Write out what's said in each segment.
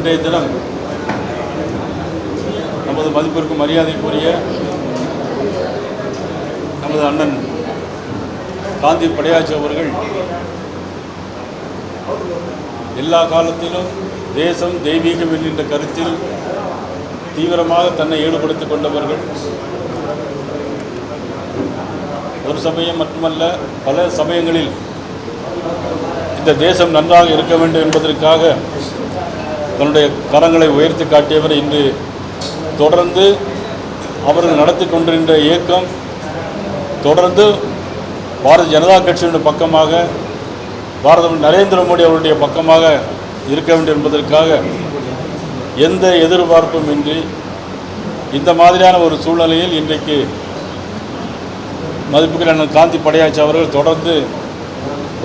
இன்றைய தினம் நமது மதிப்பிற்கும் மரியாதைக்குரிய நமது அண்ணன் காந்தி படையாச்சி அவர்கள் எல்லா காலத்திலும் தேசம் தெய்வீகம் என்கின்ற கருத்தில் தீவிரமாக தன்னை ஈடுபடுத்திக் கொண்டவர்கள். ஒரு சமயம் மட்டுமல்ல, பல சமயங்களில் இந்த தேசம் நன்றாக இருக்க வேண்டும் என்பதற்காக தன்னுடைய கரங்களை உயர்த்தி காட்டியவர். இன்று தொடர்ந்து அவர்கள் நடத்தி கொண்டிருந்த இயக்கம் தொடர்ந்து பாரதிய ஜனதா கட்சியினுடைய பக்கமாக, பாரத நரேந்திர மோடி அவருடைய பக்கமாக இருக்க வேண்டும் என்பதற்காக எந்த எதிர்பார்ப்பும் இன்றி இந்த மாதிரியான ஒரு சூழ்நிலையில் இன்றைக்கு மதிப்புக்குரிய அண்ணன் காந்தி படையாச்சி அவர்கள் தொடர்ந்து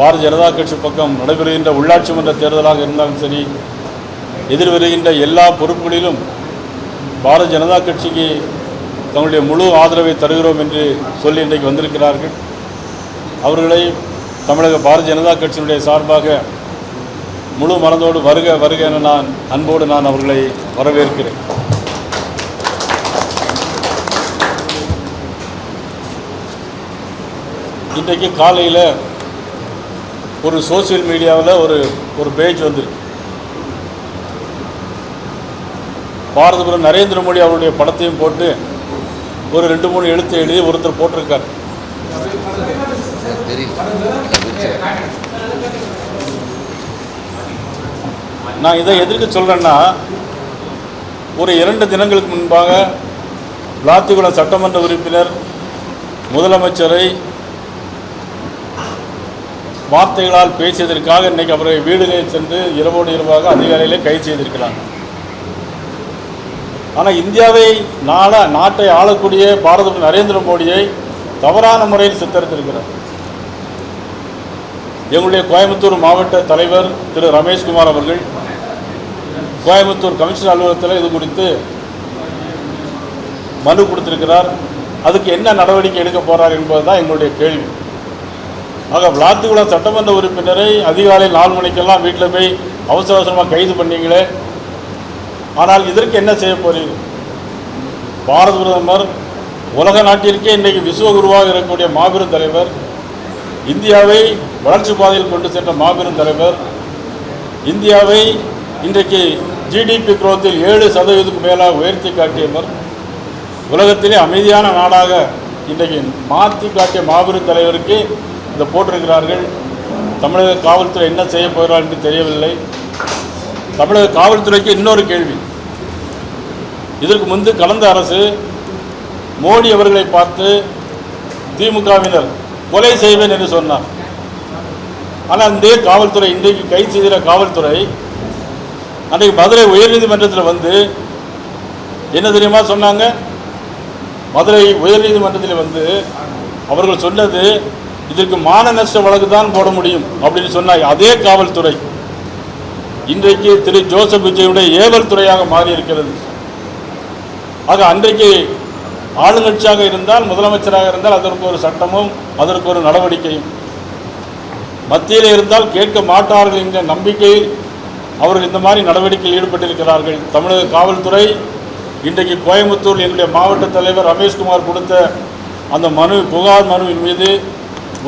பாரதிய ஜனதா கட்சி பக்கம் நடைபெறுகின்ற உள்ளாட்சி மன்ற தேர்தலாக இருந்தாலும் சரி, எதிர்வருகின்ற எல்லா பொறுப்புகளிலும் பாரதிய ஜனதா கட்சிக்கு தங்களுடைய முழு ஆதரவை தருகிறோம் என்று சொல்லி இன்றைக்கு வந்திருக்கிறார்கள். அவர்களை தமிழக பாரதிய ஜனதா கட்சியினுடைய சார்பாக முழு மனதோடு வருக வருக என நான் அன்போடு அவர்களை வரவேற்கிறேன். இன்றைக்கு காலையில் ஒரு சோசியல் மீடியாவில் ஒரு பேஜ் வந்துருக்கு. பாரத பிரதமர் நரேந்திர மோடி அவருடைய படத்தையும் போட்டு ஒரு 2-3 எழுத்து எழுதி ஒருத்தர் போட்டிருக்கார். நான் இதை எதற்கு சொல்கிறேன்னா, ஒரு 2 தினங்களுக்கு முன்பாக விளாத்திக்குளம் சட்டமன்ற உறுப்பினர் முதலமைச்சரை வார்த்தைகளால் பேசியதற்காக இன்றைக்கி அவரை வீடுகளில் சென்று இரவோடு இரவாக அதிகாலையிலே கைது செய்திருக்கிறாங்க. ஆனால் இந்தியாவை நாட்டை ஆளக்கூடிய பாரத நரேந்திர மோடியை தவறான முறையில் சித்தரித்திருக்கிறார். எங்களுடைய கோயம்புத்தூர் மாவட்ட தலைவர் திரு ரமேஷ்குமார் அவர்கள் கோயம்புத்தூர் கமிஷனர் அலுவலகத்தில் இது குறித்து மனு கொடுத்திருக்கிறார். அதுக்கு என்ன நடவடிக்கை எடுக்க போகிறார் என்பதுதான் எங்களுடைய கேள்வி. ஆக விளாத்திக்குளம் சட்டமன்ற உறுப்பினரை அதிகாலை 4 மணிக்கெல்லாம் வீட்டில் போய் அவசர அவசரமாக கைது பண்ணீங்களே, ஆனால் இதற்கு என்ன செய்ய போறீங்க? பாரத பிரதமர் உலக நாட்டிற்கே இன்றைக்கு விஸ்வகுருவாக இருக்கக்கூடிய மாபெரும் தலைவர், இந்தியாவை வளர்ச்சி பாதையில் கொண்டு சென்ற மாபெரும் தலைவர், இந்தியாவை இன்றைக்கு ஜிடிபி குரோத்தில் 7% மேலாக உயர்த்தி காட்டியவர், உலகத்திலே அமைதியான நாடாக இன்றைக்கு மாற்றி காட்டிய மாபெரும் தலைவருக்கு இதை போட்டிருக்கிறார்கள். தமிழக காவல்துறை என்ன செய்ய போகிறார் என்று தெரியவில்லை. தமிழக காவல்துறைக்கு இன்னொரு கேள்வி. இதற்கு முன்பு கடந்த அரசு மோடி அவர்களை பார்த்து திமுகவினர் கொலை செய்வேன் என்று சொன்னார். ஆனால் இந்த காவல்துறை இன்றைக்கு கைது செய்கிற காவல்துறை அன்றைக்கு மதுரை உயர்நீதிமன்றத்தில் வந்து என்ன தெரியுமா சொன்னாங்க? மதுரை உயர்நீதிமன்றத்தில் வந்து அவர்கள் சொன்னது, இதற்கு மான நஷ்ட வழக்கு தான் போட முடியும் அப்படின்னு சொன்னாங்க. அதே காவல்துறை இன்றைக்கு திரு ஜோசப் விஜயுடைய ஏவல் துறையாக மாறி இருக்கிறது. ஆக அன்றைக்கு ஆளுங்கட்சியாக இருந்தால், முதலமைச்சராக இருந்தால் அதற்கு ஒரு சட்டமும் அதற்கு ஒரு நடவடிக்கையும், மத்தியில் இருந்தால் கேட்க மாட்டார்கள் என்ற நம்பிக்கையில் அவர்கள் இந்த மாதிரி நடவடிக்கையில் ஈடுபட்டிருக்கிறார்கள். தமிழக காவல்துறை இன்றைக்கு கோயம்புத்தூர் என்னுடைய மாவட்ட தலைவர் ரமேஷ்குமார் கொடுத்த அந்த புகார் மனுவின் மீது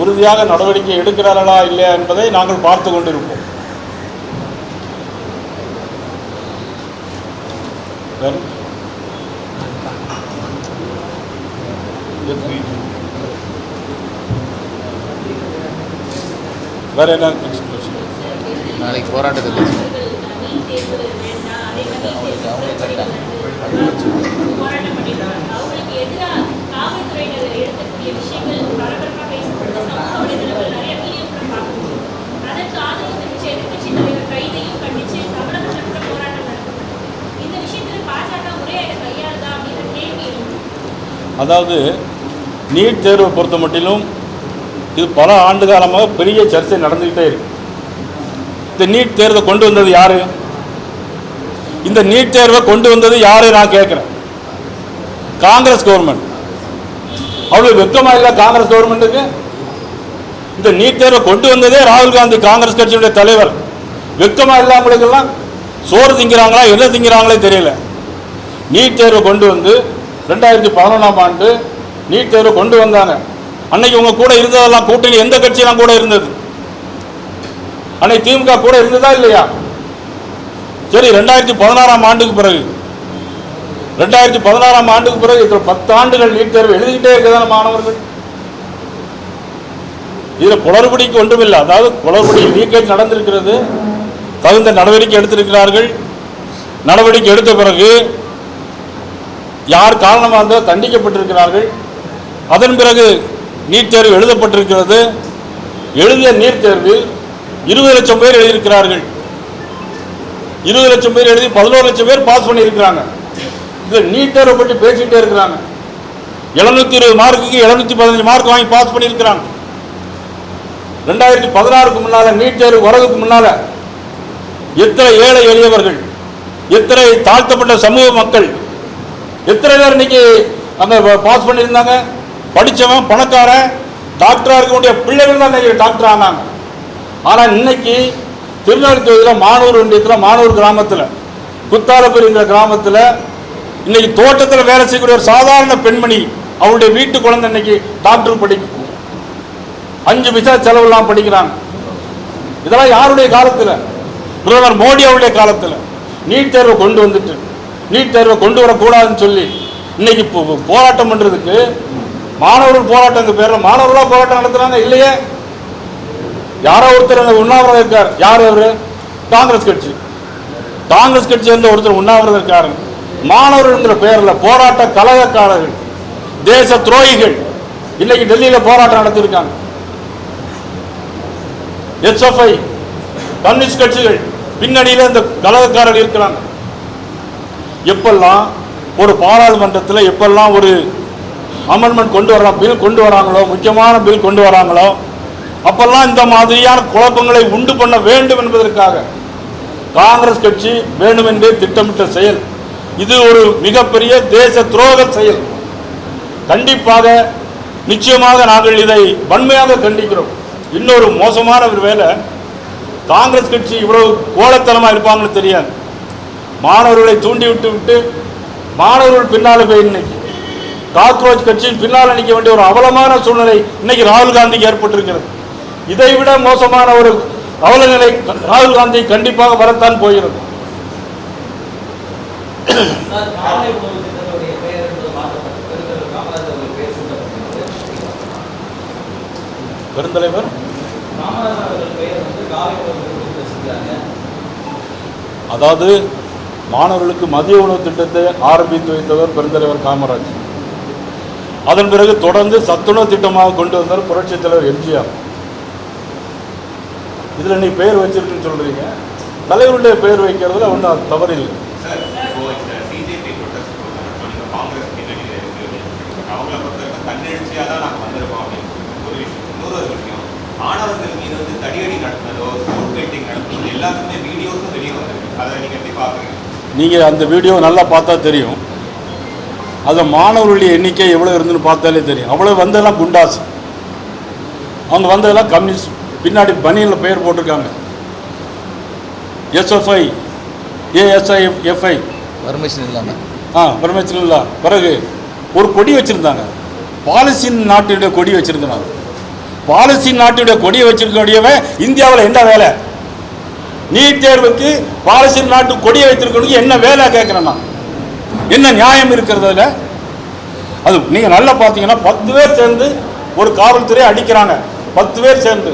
உறுதியாக நடவடிக்கை எடுக்கிறார்களா இல்லையா என்பதை நாங்கள் பார்த்து கொண்டிருப்போம். வேற என்ன நாளைக்கு போராட்டத்தில் அதாவது நீட் தேர்வை பொறுத்த மட்டிலும் இது பல ஆண்டு காலமாக பெரிய சர்ச்சை நடந்துக்கிட்டே இருக்கு. இந்த நீட் தேர்வை கொண்டு வந்தது யாரு? இந்த நீட் தேர்வை கொண்டு வந்தது யாரு நான் கேட்கிறேன். காங்கிரஸ் கவர்மெண்ட். அவ்வளவு வெக்கமா இல்ல காங்கிரஸ் கவர்மெண்ட்டுக்கு? இந்த நீட் தேர்வை கொண்டு வந்ததே ராகுல் காந்தி, காங்கிரஸ் கட்சியுடைய தலைவர். வெக்கமா இல்ல அவங்களுக்கெல்லாம்? சோறு திங்கிறாங்களா என்ன திங்கிறாங்களே தெரியல. நீட் தேர்வை கொண்டு வந்து 2011ஆம் ஆண்டு நீட் தேர்வை கொண்டு வந்தாங்க. அன்னைக்கு உங்க கூட இருந்ததெல்லாம் கூட்டணி எந்த கட்சியெல்லாம் கூட இருந்தது? அன்னைக்கு திமுக கூட இருந்ததா இல்லையா? சரி, 2016ஆம் ஆண்டுக்கு பிறகு 2016ஆம் ஆண்டுக்கு பிறகு 10 ஆண்டுகள் நீட் தேர்வு எழுதிக்கிட்டே இருக்கதான மாணவர்கள். இதில் குளறுபடிக்கு ஒன்றுமில்லை. அதாவது குளறுபடி லீக்கேஜ் நடந்திருக்கிறது, தகுந்த நடவடிக்கை எடுத்திருக்கிறார்கள். நடவடிக்கை எடுத்த பிறகு யார் காரணமாக இருந்தால் தண்டிக்கப்பட்டிருக்கிறார்கள். அதன் பிறகு நீட் தேர்வு எழுதப்பட்டிருக்கிறது. எழுதிய நீட் தேர்வில் 20 லட்சம் பேர் எழுதியிருக்கிறார்கள். 20 லட்சம் பேர் எழுதி 11 லட்சம் பேர் பாஸ் பண்ணியிருக்கிறாங்க. இது நீட் தேர்வை பற்றி பேசிக்கிட்டே இருக்கிறாங்க. 720 மார்க்குக்கு 715 மார்க் வாங்கி பாஸ் பண்ணியிருக்கிறாங்க. 2016க்கு முன்னால நீட் தேர்வு வரதுக்கு முன்னால எத்தனை ஏழை எளியவர்கள், எத்தனை தாழ்த்தப்பட்ட சமூக மக்கள், எத்தனை பேர் இன்னைக்கு அந்த பாஸ் பண்ணியிருந்தாங்க. படித்தவன் பணக்காரன் டாக்டராக இருக்கக்கூடிய பிள்ளைகள் தான் இன்னைக்கு டாக்டர் ஆனாங்க. ஆனால் இன்னைக்கு திருநெல்வேலி தொகுதியில் மானூர் ஒன்றியத்தில் மானூர் கிராமத்தில் குத்தாலப்பெருங்கிற கிராமத்தில் இன்னைக்கு தோட்டத்தில் வேலை செய்யக்கூடிய ஒரு சாதாரண பெண்மணி அவருடைய வீட்டு குழந்தை இன்னைக்கு டாக்டர் படிக்கும். 5 பைசா செலவுலாம் படிக்கிறாங்க. இதெல்லாம் யாருடைய காலத்தில்? பிரதமர் மோடி அவருடைய காலத்தில் நீட் தேர்வை கொண்டு வந்துட்டு நீட் தேர்வை கொண்டு வரக்கூடாதுன்னு சொல்லி இன்னைக்கு போராட்டம் பண்றதுக்கு மாணவர்கள் போராட்டம் பேர்ல மாணவர்களாக போராட்டம் நடத்துறாங்க இல்லையே. யாரோ ஒருத்தர் அந்த உண்ணாவிரதம் இருக்கார். யார் அவரு? காங்கிரஸ் கட்சி சேர்ந்த ஒருத்தர் உண்ணாவிரதம் இருக்காரு. மாணவர்கள் பேர்ல போராட்ட கலகக்காரர்கள், தேச துரோகிகள் இன்னைக்கு டெல்லியில போராட்டம் நடத்திருக்காங்க. SFI கம்யூனிஸ்ட் கட்சிகள் பின்னணியில இந்த கலகக்காரர்கள் இருக்கிறாங்க. எப்பெல்லாம் ஒரு பாராளுமன்றத்தில் எப்பெல்லாம் ஒரு அமெண்ட்மெண்ட் பில் கொண்டு வராங்களோ, முக்கியமான பில் கொண்டு வராங்களோ, அப்பெல்லாம் இந்த மாதிரியான குழப்பங்களை உண்டு பண்ண வேண்டும் என்பதற்காக காங்கிரஸ் கட்சி வேண்டுமென்றே திட்டமிட்ட செயல். இது ஒரு மிகப்பெரிய தேச துரோக செயல். கண்டிப்பாக நிச்சயமாக நாங்கள் இதை வன்மையாக கண்டிக்கிறோம். இன்னொரு மோசமான ஒரு வேலை, காங்கிரஸ் கட்சி இவ்வளவு கோலத்தனமாக இருப்பாங்கன்னு தெரியாது. மாணவர்களை தூண்டி விட்டு மாணவர்கள் பின்னால் போய் இன்னைக்கு காக்ரோச் கட்சியின் பின்னால் நிற்க வேண்டிய ஒரு அவலமான சூழ்நிலை இன்னைக்கு ராகுல் காந்திக்கு ஏற்பட்டிருக்கிறது. இதைவிட மோசமான ஒரு அவல நிலை ராகுல் காந்தி கண்டிப்பாக வரத்தான் போகிறது. பெருந்தலைவர் அதாவது மாணவர்களுக்கு மதிய உணவு திட்டத்தை ஆரம்பித்து வைத்தவர் பெருந்தலைவர் காமராஜ். அதன் பிறகு தொடர்ந்து சத்துணவு திட்டமாக கொண்டு வந்தார் புரட்சித் தலைவர் எம்ஜிஆர். இதில் நீ பெயர் வச்சிருக்குன்னு சொல்றீங்க, தலைவருடைய பெயர் வைக்கிறதுல ஒன்றும் தவறில்லை. மாணவர்கள் மீது வந்து தடியடி நடந்ததோ நடந்ததோ எல்லாத்துக்குமே வீடியோஸும் வெளியே வந்திருக்கு. அதை நீங்க எப்படி பாக்குறீங்க? நீங்க அந்த வீடியோ நல்லா பார்த்தா தெரியும். அது மாணவர்களுடைய எண்ணிக்கை எவ்வளவு இருந்துன்னு பார்த்தாலே தெரியும். அவ்வளவு வந்ததெல்லாம் குண்டாஸ், அவங்க வந்ததெல்லாம் கம்யூனிஸ்ட். பின்னாடி பனியில் பெயர் போட்டிருக்காங்க. SFI ASIFI பர்மிஷன் இல்லாமல் பர்மிஷன் இல்லை. பிறகு ஒரு கொடி வச்சிருந்தாங்க, பாலஸ்தீன் நாட்டுடைய கொடி வச்சிருந்தாங்க. பாலஸ்தீன் நாட்டுடைய கொடியை வச்சிருக்கக்கூடியவன் இந்தியாவில் என்ன வேலை? நீட் தேர்வுக்கு பாலஸ்தீன் நாட்டு கொடியை வைத்திருக்கணும் என்ன வேலை கேட்கிறேன்னா என்ன நியாயம் இருக்கிறதுல? அது நீங்க நல்லா பார்த்தீங்கன்னா 10 பேர் சேர்ந்து ஒரு காவல்துறை அடிக்கிறாங்க. 10 பேர் சேர்ந்து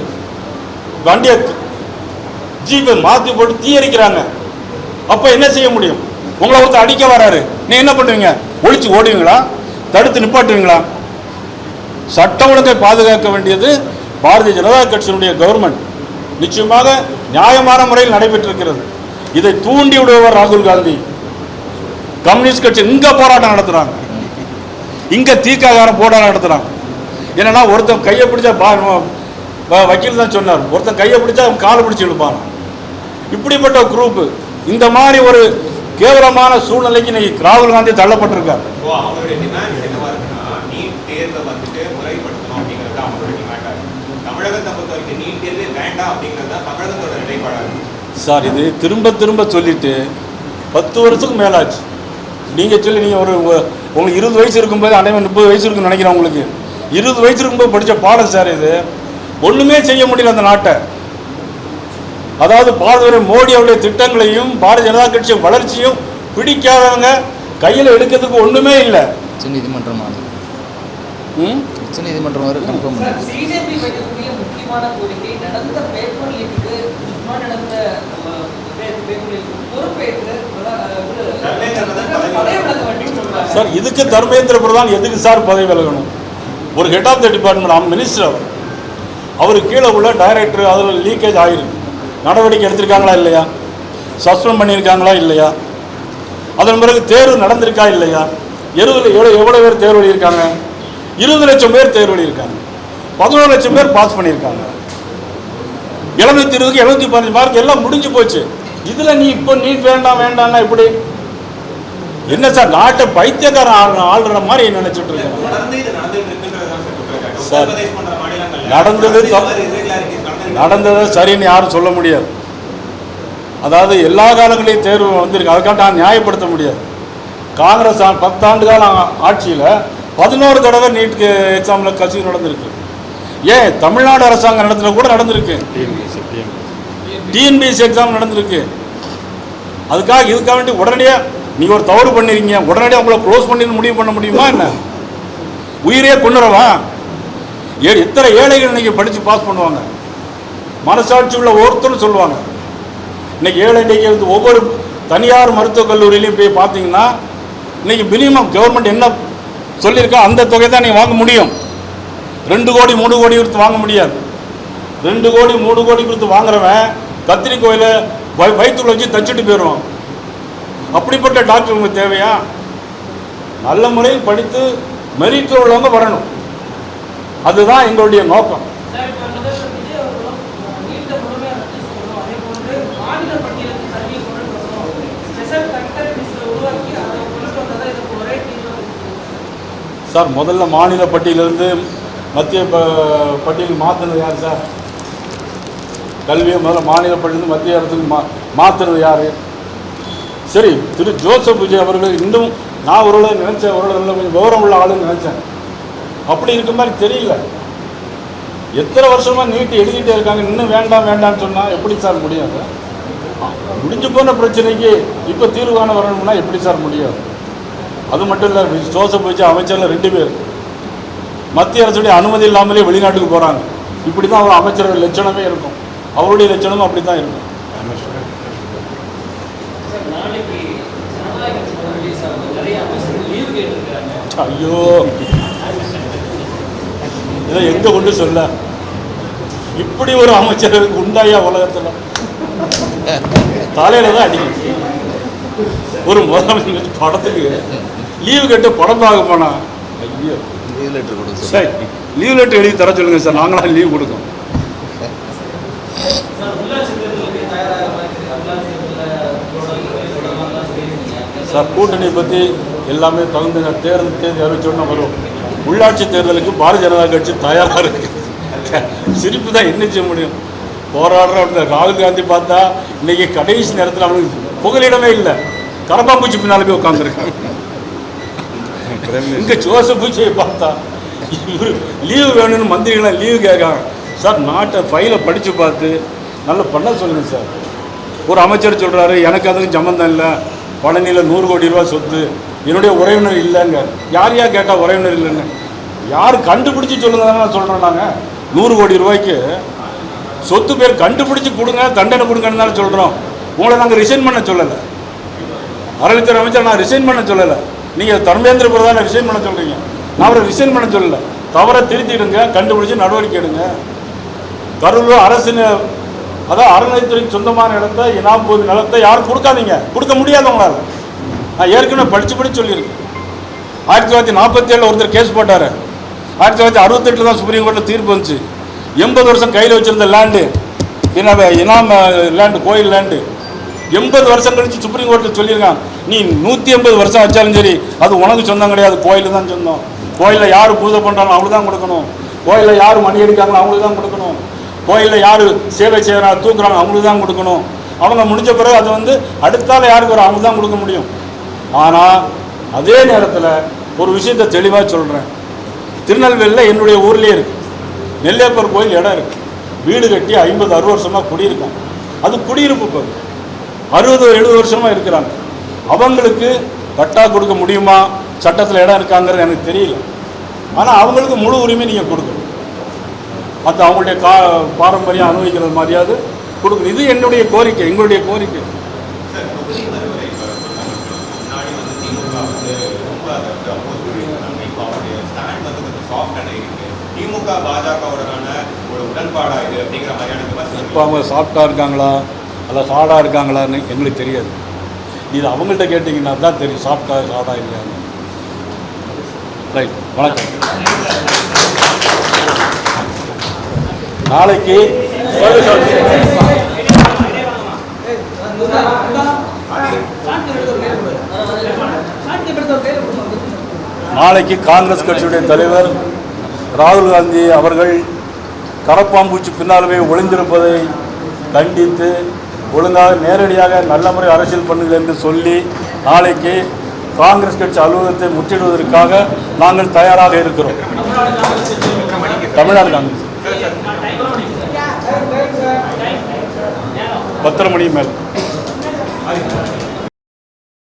வண்டியை ஜீப்பை மாற்றி போட்டு தீயரிக்கிறாங்க. அப்போ என்ன செய்ய முடியும்? உங்களை ஒருத்தர் அடிக்க வராரு, நீ என்ன பண்ணுவீங்க? ஒழிச்சு ஓடுவீங்களா? தடுத்து நிப்பாட்டுவீங்களா? சட்ட ஒழுங்கை பாதுகாக்க வேண்டியது பாரதிய ஜனதா கட்சியினுடைய கவர்மெண்ட். நிச்சயமாக நியாயமான முறையில் நடைபெற்றிருக்கிறது. இதை தூண்டி விடுபவர் ராகுல் காந்தி. கம்யூனிஸ்ட் கட்சி இங்க போராட்டம் நடத்துறாங்க, இங்க தீக்காகாரம் போராட்டம் நடத்துறாங்க. என்னன்னா ஒருத்தன் கையை பிடிச்சா வக்கீல் தான் சொன்னார், ஒருத்தன் கையை பிடிச்சா அவன் காலை பிடிச்சி இழுப்பான். இப்படிப்பட்ட குரூப் இந்த மாதிரி ஒரு கேவலமான சூழ்நிலைக்கு இன்னைக்கு ராகுல் காந்தி தள்ளப்பட்டிருக்கார். சார் இது திரும்ப திரும்ப சொல்லிட்டு 10 வருஷத்துக்கு மேலாச்சு. நீங்கள் சொல்லி நீங்கள் உங்களுக்கு 20 வயசு இருக்கும்போது அனைவன் 30 வயசு இருக்குன்னு நினைக்கிறேன். உங்களுக்கு 20 வயசு இருக்கும்போது படித்த பாடம் சார் இது. ஒன்றுமே செய்ய முடியல அந்த நாட்டை. அதாவது பாரதிய மோடி அவருடைய திட்டங்களையும் பாரதிய ஜனதா கட்சி வளர்ச்சியும் பிடிக்காதவங்க கையில் எடுக்கிறதுக்கு ஒன்றுமே இல்லை. உச்சநீதிமன்றம் உச்சநீதிமன்றம் வரை கன்ஃபார்ம் பண்ணாரு. பிஜேபி வைக்கக்கூடிய முக்கியமான கோரிக்கை நடந்த பேப்பர் லீக்கு நடந்த பேப்பர் லீக் பொறுப்பேற்று பதவி விலக வேண்டும் சொல்றாங்க. சார் இதுக்கு தர்மேந்திர பிரதான் எதுக்கு சார் பதவி விலகணும்? ஒரு head of the department minister அவருக்கு கீழே உள்ள டைரக்டர் அதில் லீக்கேஜ் ஆகிருக்கு. நடவடிக்கை எடுத்திருக்காங்களா இல்லையா? சஸ்பெண்ட் பண்ணியிருக்காங்களா இல்லையா? அதன் பிறகு தேர்வு நடந்திருக்கா இல்லையா? எவ்வளோ பேர் தேர்வு எழுதியிருக்காங்க? 20 லட்சம் பேர் தேர்வு எழுதியிருக்காங்க. 11 லட்சம் பேர் பாஸ் பண்ணியிருக்காங்க. 720க்கு 715 மார்க் எல்லாம் முடிஞ்சு போச்சு. இதில் நீ இப்போ நீட் வேண்டாம்னா எப்படி? என்ன சார் நாட்டை பைத்தியக்காரன் ஆளுற மாதிரி நினைச்சிட்டு இருக்கேன் சார். நடந்தது சரின்னு யாரும் சொல்ல முடியாது. அதாவது எல்லா காலங்களையும் தேர்வு வந்திருக்கு, அதுக்காக நான் நியாயப்படுத்த முடியாது. காங்கிரஸ் 10 ஆண்டு கால ஆட்சியில் 11 தடவை நீட் எக்ஸாமில் கசிவு நடந்திருக்கு. ஏன் தமிழ்நாடு அரசாங்கம் நடத்துல கூட நடந்திருக்கு. டிஎன்பிஎஸ்சி எக்ஸாம் நடந்திருக்கு. இதுக்காக வேண்டி உடனடியாக நீங்கள் ஒரு தவறு பண்ணிருக்கீங்க, உடனடியாக உங்களை க்ளோஸ் பண்ணி முடிவு பண்ண முடியுமா என்ன? உயிரே கொண்டுறவா? எத்தனை ஏழைகள் இன்னைக்கு படித்து பாஸ் பண்ணுவாங்க? மனசாட்சி உள்ள ஒருத்தரும் சொல்லுவாங்க. இன்னைக்கு ஏழை இன்னைக்கு ஒவ்வொரு தனியார் மருத்துவக் கல்லூரியிலையும் போய் பார்த்தீங்கன்னா இன்னைக்கு மினிமம் கவர்மெண்ட் என்ன சொல்லியிருக்கா அந்த தொகை தான் நீங்கள் வாங்க முடியும். 2 கோடி 3 கோடி கொடுத்து வாங்க முடியாது. 2 கோடி 3 கோடி கொடுத்து வாங்குறவன் கத்திரிக்கோயில வயிற்றுக்குள்ள வச்சு தச்சுட்டு போயிடுவான். அப்படிப்பட்ட டாக்டர் உங்களுக்கு தேவையா? நல்ல முறையில் படித்து மெரிட்டில் உள்ளவங்க வரணும். அதுதான் எங்களுடைய நோக்கம். சார் முதல்ல மாநில பட்டியலிருந்து மத்திய பட்டியல் மாற்றினது யார் சார்? கல்வியை முதல்ல மாநில பட்டியலிருந்து மத்திய அரசுக்கு மாற்றுறது யார்? சரி, திரு ஜோசப் விஜய் அவர்கள் இன்னும் நான் ஒரு நினச்சேன், ஒரு கொஞ்சம் விவரம் உள்ள ஆளுன்னு நினச்சேன். அப்படி இருக்க மாதிரி தெரியல. எத்தனை வருஷமாக நீட்டு எழுதிட்டே இருக்காங்க. இன்னும் வேண்டாம்னு சொன்னால் எப்படி சார் முடியாது? முடிஞ்சு போன பிரச்சனைக்கு இப்போ தீர்வு காண வரணும்னா எப்படி சார் முடியாது? அது மட்டும் இல்லை, ஜோசப் விஜய் அமைச்சரில் 2 பேர் மத்திய அரசுடைய அனுமதி இல்லாமலே வெளிநாட்டுக்கு போகிறாங்க. இப்படி தான் அவர் அமைச்சர் லட்சணமே இருக்கும். அவருடைய லட்சணமும் அப்படி தான் இருக்கும். ஐயோ, இதை எங்க கொண்டு சொல்ல? இப்படி ஒரு அமைச்சருக்கு உண்டாயா உலகத்தில்? தலையில தான் அடிக்கும். ஒரு முதலமைச்சர் படத்துக்கு லீவு கேட்டு படம் பார்க்க போனா, ஐயோ சரி லீவ் லெட்டர் எழுதி தர சொல்லுங்க சார், நாங்களாம் லீவ் கொடுக்கோம். சார் கூட்டணி பற்றி எல்லாமே தகுந்த தேர்தல் அறிவிச்சோன்னா வரும். உள்ளாட்சி தேர்தலுக்கு பாரதிய ஜனதா கட்சி தயாராக இருக்கு. சிரிப்பு தான் என்ன செய்ய முடியும்? போராடுற ராகுல் காந்தி பார்த்தா இன்னைக்கு கடைசி நேரத்தில் அவனுக்கு புகலிடமே இல்லை. கரப்பாம்பூச்சி பின்னால போய் உட்காந்துருக்காங்க. இங்கே ஜோசப் பூச்சியை பார்த்தா இவர் லீவு வேணும்னு மந்திரிகளாம் லீவு கேட்காங்க. சார் நாட்டை ஃபைலை படித்து பார்த்து நல்லா பண்ண சொல்லுங்கள் சார். ஒரு அமைச்சர் சொல்கிறாரு எனக்கு அதுக்கும் சம்மந்தம் இல்லை, பழனியில் 100 கோடி ரூபா சொத்து, என்னுடைய உறவினர் இல்லைங்க. யார் கேட்டால் உறவினர் இல்லைன்னு யார் கண்டுபிடிச்சி சொல்லுங்க தானே சொல்கிறோம். நாங்கள் 100 கோடி ரூபாய்க்கு சொத்து பேர் கண்டுபிடிச்சி கொடுங்க, தண்டனை கொடுங்கன்னு தானே சொல்கிறோம். உங்களை நாங்கள் ரிசைன் பண்ண சொல்லலை. அறநிலையத்துறை அமைச்சர் நான் ரிசைன் பண்ண சொல்லலை. நீங்கள் தர்மேந்திர பிரதானை ரிசைன் பண்ண சொல்கிறீங்க. நான் அவரை ரிசைன் பண்ண சொல்லலை. தவறை திருத்திடுங்க, கண்டுபிடிச்சி நடவடிக்கை எடுங்க. கரூர் அரசு அதான் அறநிலையத்துறைக்கு சொந்தமான இடத்தை இனாம் போது நிலத்தை யாரும் கொடுக்காதீங்க, கொடுக்க முடியாது உங்களால். நான் ஏற்கனவே படித்து சொல்லியிருக்கேன். 1947 ஒருத்தர் கேஸ் போட்டார். 1968 தான் சுப்ரீம் கோர்ட்டில் தீர்ப்பு வந்துச்சு. 80 வருஷம் கையில் வச்சுருந்த லேண்டு இனாம் லேண்டு, கோயில் லேண்டு 80 வருஷம் கழிச்சு சுப்ரீம் கோர்ட்டில் சொல்லியிருக்காங்க, நீ 180 வருஷம் வச்சாலும் சரி அது உனக்கு சொந்தம் கிடையாது, கோயிலில் தான் சொந்தம். கோயிலில் யார் பூஜை பண்ணுறாங்களோ அவங்களுக்கு தான் கொடுக்கணும். கோயிலில் யார் மணி அடிக்காங்களோ அவங்களுக்கு தான் கொடுக்கணும். கோயிலில் யார் சேவை செய்கிறாங்க தூக்குறாங்க அவங்களுக்கு தான் கொடுக்கணும். அவங்க முடிஞ்ச பிறகு அது வந்து அடுத்தால யாருக்கு ஒரு அவங்க தான் கொடுக்க முடியும். ஆனால் அதே நேரத்தில் ஒரு விஷயத்தை தெளிவாக சொல்கிறேன். திருநெல்வேலியில் என்னுடைய ஊர்லேயே இருக்குது, நெல்லையப்பர் கோயில் இடம் இருக்குது. வீடு கட்டி 50-60 வருஷமாக குடியிருக்காங்க. அது குடியிருப்பு பகுதி. 60-70 வருஷமாக இருக்கிறாங்க. அவங்களுக்கு பட்டா கொடுக்க முடியுமா, சட்டத்தில் இடம் இருக்காங்கிறது எனக்கு தெரியல. ஆனால் அவங்களுக்கு முழு உரிமை நீங்கள் கொடுக்கணும். மற்ற அவங்களுடைய பாரம்பரியம் அனுபவிக்கிறது மாதிரியாவது கொடுக்கணும். இது என்னுடைய கோரிக்கை, எங்களுடைய கோரிக்கை. சார், தொகுதி மறுவரை முன்னாடி வந்து திமுக வந்து ரொம்ப அதற்கு அப்போஸ் பண்ணியிருக்காங்க. இப்போ அவருடைய ஸ்டாண்ட் வந்து கொஞ்சம் சாஃப்டாக இருக்கு. திமுக பாஜகவுடனான ஒரு உடன்பாடா இது அப்படிங்கிற மாதிரியான விமர்சனம். இப்போ அவங்க சாஃப்டாக இருக்காங்களா அல்ல ஹார்டாக இருக்காங்களான்னு எங்களுக்கு தெரியாது. இது அவங்கள்ட்ட கேட்டிங்கன்னா தான் தெரியும் சாஃப்டாக ஹார்டாக இல்லையான்னு. ரைட், வணக்கம். நாளைக்கு நாளைக்கு காங்கிரஸ் கட்சியுடைய தலைவர் ராகுல் காந்தி அவர்கள் கரப்பாம்பூச்சி பின்னாலுமே ஒளிந்திருப்பதை கண்டித்து ஒழுங்காக நேரடியாக நல்ல முறை அரசியல் பண்ணுங்கள் என்று சொல்லி நாளைக்கு காங்கிரஸ் கட்சி அலுவலகத்தை முற்றிடுவதற்காக நாங்கள் தயாராக இருக்கிறோம். தமிழ்நாடு காங்கிரஸ் 10:30 மணி மேல்